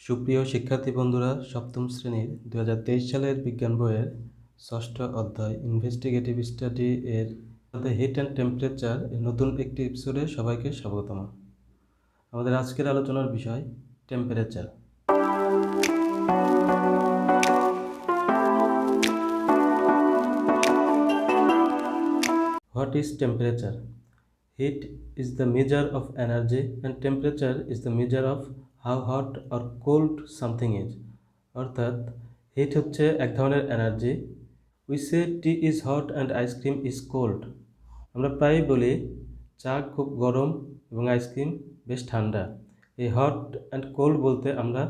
সুপ্রিয় শিক্ষার্থী বন্ধুরা, সপ্তম শ্রেণীর 2023 সালের বিজ্ঞান বইয়ের ষষ্ঠ অধ্যায় ইনভেস্টিগেটিভ স্টাডি এর হিট অ্যান্ড টেম্পারেচার এর নতুন একটি এপিসোডে সবাইকে স্বাগতম। আমাদের আজকের আলোচনার বিষয় temperature. What is temperature? Heat is the measure of energy and temperature is the measure of how hot or cold something is. অর্থাৎ হিট হচ্ছে এক ধরনের energy. We say T is hot and ice cream is cold. আমরা প্রায়ই বলি চা খুব গরম এবং আইসক্রিম বেশ ঠান্ডা। এই হট অ্যান্ড কোল্ড বলতে আমরা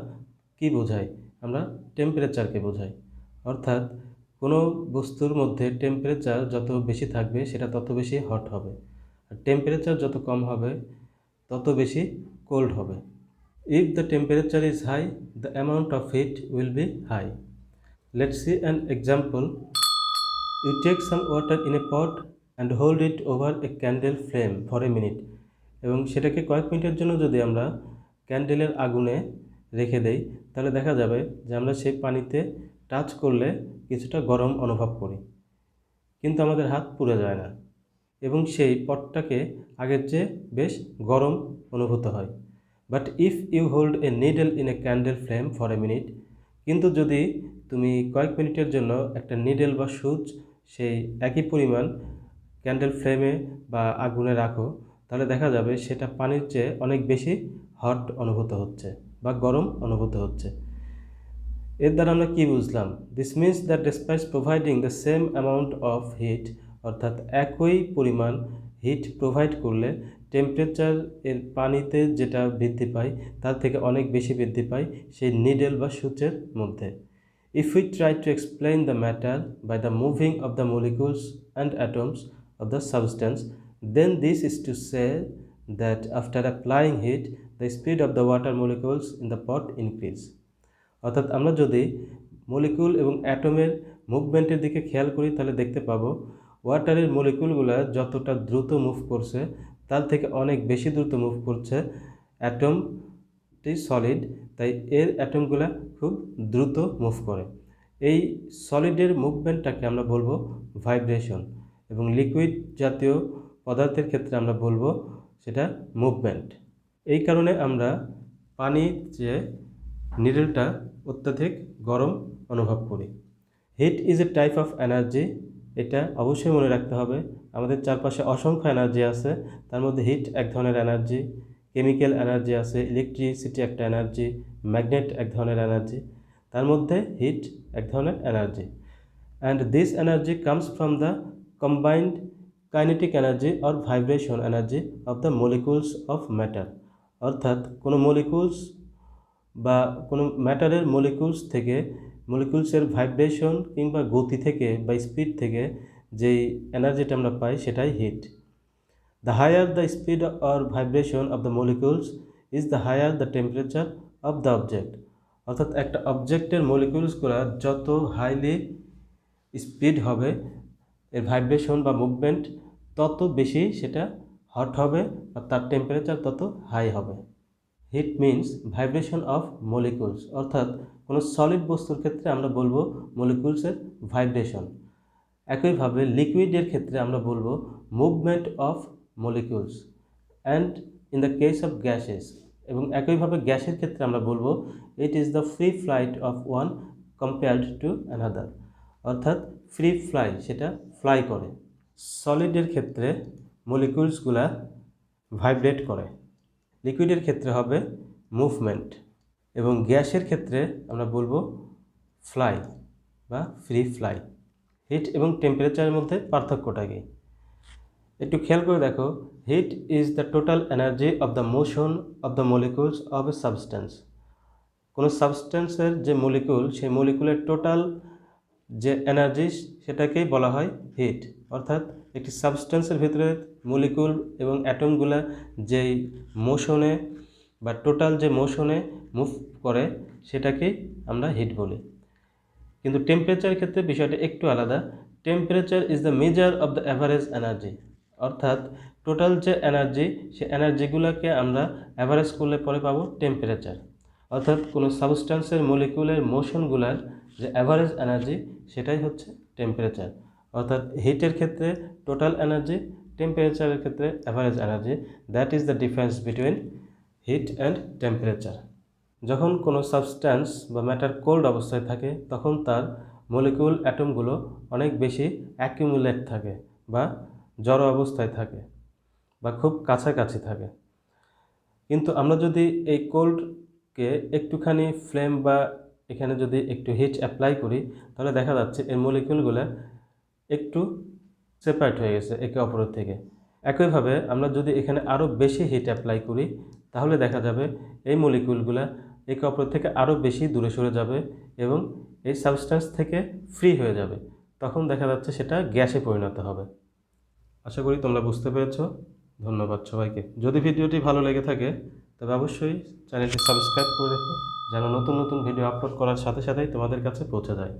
কি বোঝাই? আমরা টেম্পারেচারকে বোঝাই। অর্থাৎ কোনো বস্তুর মধ্যে টেম্পারেচার যত বেশি থাকবে সেটা তত বেশি হট হবে, আর টেম্পারেচার যত কম হবে তত বেশি কোল্ড হবে। If the temperature is high, the amount of heat will be high. Let's see an example. You take some water in a pot and hold it over a candle flame for a minute. এবং সেটাকে কয়েক মিনিটের জন্য যদি আমরা ক্যান্ডেলের আগুনে রেখে দেই, তাহলে দেখা যাবে যে আমরা সেই পানিতে টাচ করলে কিছুটা গরম অনুভব করি, কিন্তু আমাদের হাত পুড়ে যায় না এবং সেই পটটাকে আগের চেয়ে বেশ গরম অনুভূত হয়। But if you hold a needle in a candle flame for a minute, কিন্তু যদি তুমি কয়েক মিনিটের জন্য একটা নিডল বা সুচ সেই একই পরিমাণ ক্যান্ডেল ফ্লেমে বা আগুনে রাখো, তাহলে দেখা যাবে সেটা পানির চেয়ে অনেক বেশি হট অনুভূত হচ্ছে বা গরম অনুভূত হচ্ছে। এর দ্বারা আমরা কি বুঝলাম? This means that despite providing the same amount of heat, অর্থাৎ একই পরিমাণ হিট প্রোভাইড করলে টেম্পারেচার এর পানিতে যেটা বৃদ্ধি পায় তার থেকে অনেক বেশি বৃদ্ধি পায় সেই নিডল বা সূচের মধ্যে। If we try to explain the matter by the moving of the molecules and atoms of the substance, then this is to say that after applying heat, the speed of the water molecules in the pot increase. অর্থাৎ আমরা যদি molecule এবং অ্যাটমের মুভমেন্টের দিকে খেয়াল করি তাহলে দেখতে পাবো ওয়াটারের মলিকুলগুলো যতটা দ্রুত মুভ করছে তার থেকে অনেক বেশি দ্রুত মুভ করছে অ্যাটমটি সলিড, তাই এর অ্যাটমগুলো খুব দ্রুত মুভ করে। এই সলিডের মুভমেন্টটাকে আমরা বলবো ভাইব্রেশন, এবং লিকুইড জাতীয় পদার্থের ক্ষেত্রে আমরা বলবো সেটা মুভমেন্ট। এই কারণে আমরা পানির যে নিডলটা অত্যাধিক গরম অনুভব করি। Heat is a type of energy. এটা অবশ্যই মনে রাখতে হবে। আমাদের চারপাশে অসংখ্য এনার্জি আছে, তার মধ্যে হিট এক ধরনের এনার্জি, কেমিক্যাল এনার্জি আছে, ইলেকট্রিসিটি একটা এনার্জি, ম্যাগনেট এক ধরনের এনার্জি, তার মধ্যে হিট এক ধরনের energy. And this energy comes from the combined kinetic energy or vibration energy of the molecules of matter. অর্থাৎ কোনো মলিকুলস বা কোনো ম্যাটারের মলিকুলস থেকে, মলিকুলসের ভাইব্রেশন কিংবা গতি থেকে বা স্পিড থেকে যেই এনার্জিটা আমরা পাই সেটাই heat. The higher the speed or vibration of the molecules is the higher the temperature of the object. অর্থাৎ একটা অবজেক্টের মলিকুলসগুলো যত হাইলি স্পিড হবে এর ভাইব্রেশন বা মুভমেন্ট, তত বেশি সেটা হট হবে আর তার টেম্পারেচার তত হাই হবে। Heat means vibration of molecules, অর্থাৎ কোনো সলিড বস্তুর ক্ষেত্রে আমরা বলবো মলিকুলসের ভাইব্রেশন। একইভাবে লিকুইডের ক্ষেত্রে আমরা বলবো movement of molecules, and in the case of gases, এবং একইভাবে গ্যাসের ক্ষেত্রে আমরা বলবো it is the free flight of one compared to another. অর্থাৎ ফ্রি ফ্লাই, সেটা ফ্লাই করে। সলিডের ক্ষেত্রে মলিকুলসগুলা ভাইব্রেট করে, লিকুইডের ক্ষেত্রে হবে মুভমেন্ট, এবং গ্যাসের ক্ষেত্রে আমরা বলবো ফ্লাই বা ফ্রি ফ্লাই। হিট এবং টেম্পারেচারের মধ্যে পার্থক্যটা কি একটু খেয়াল করে দেখো। Heat is the total energy of the motion of the molecules of a substance. কোনো সাবস্টেন্সের যে মলিকুল, সেই মলিকুলের টোটাল যে এনার্জি সেটাকেই বলা হয় হিট। অর্থাৎ একটি সাবস্টেন্সের ভিতরে মলিকুল এবং অ্যাটমগুলা যেই মোশনে বা টোটাল যে মোশনে মুভ করে সেটাকেই আমরা হিট বলি। কিন্তু টেম্পারেচারের ক্ষেত্রে বিষয়টা একটু আলাদা। Temperature is the measure of the average energy. অর্থাৎ টোটাল যে এনার্জি, সে এনার্জিগুলোকে আমরা অ্যাভারেজ করলে পরে পাবো টেম্পারেচার। অর্থাৎ কোনো সাবস্ট্যান্সের মলিকিউলের মোশনগুলার যে অ্যাভারেজ এনার্জি সেটাই হচ্ছে টেম্পারেচার। অর্থাৎ হিটের ক্ষেত্রে টোটাল এনার্জি, টেম্পারেচারের ক্ষেত্রে average energy, that is the difference between heat and temperature. যখন কোনো সাবস্ট্যান্স বা ম্যাটার কোল্ড অবস্থায় থাকে তখন তার মলিকিউল অ্যাটমগুলো অনেক বেশি অ্যাকিউমুলেট থাকে বা জড় অবস্থায় থাকে বা খুব কাছাকাছি থাকে। কিন্তু আমরা যদি এই কোল্ডকে একটুখানি ফ্লেম বা এখানে যদি একটু হিট অ্যাপ্লাই করি তাহলে দেখা যাচ্ছে এর মলিকিউলগুলো একটু সেপারেট হয়ে গেছে একে অপরের থেকে। একইভাবে আমরা যদি এখানে আরও বেশি হিট অ্যাপ্লাই করি তাহলে দেখা যাবে এই মলিকিউলগুলো একে অপরের থেকে আরও বেশি দূরে সরে যাবে এবং এই সাবস্ট্যান্স থেকে ফ্রি হয়ে যাবে। তখন দেখা যাচ্ছে সেটা গ্যাসে পরিণত হবে। আশা করি তোমরা বুঝতে পেরেছ। ধন্যবাদ সবাইকে। যদি ভিডিওটি ভালো লেগে থাকে তবে অবশ্যই চ্যানেলটি সাবস্ক্রাইব করে রেখো যেন নতুন নতুন ভিডিও আপলোড করার সাথে সাথেই তোমাদের কাছে পৌঁছে যায়।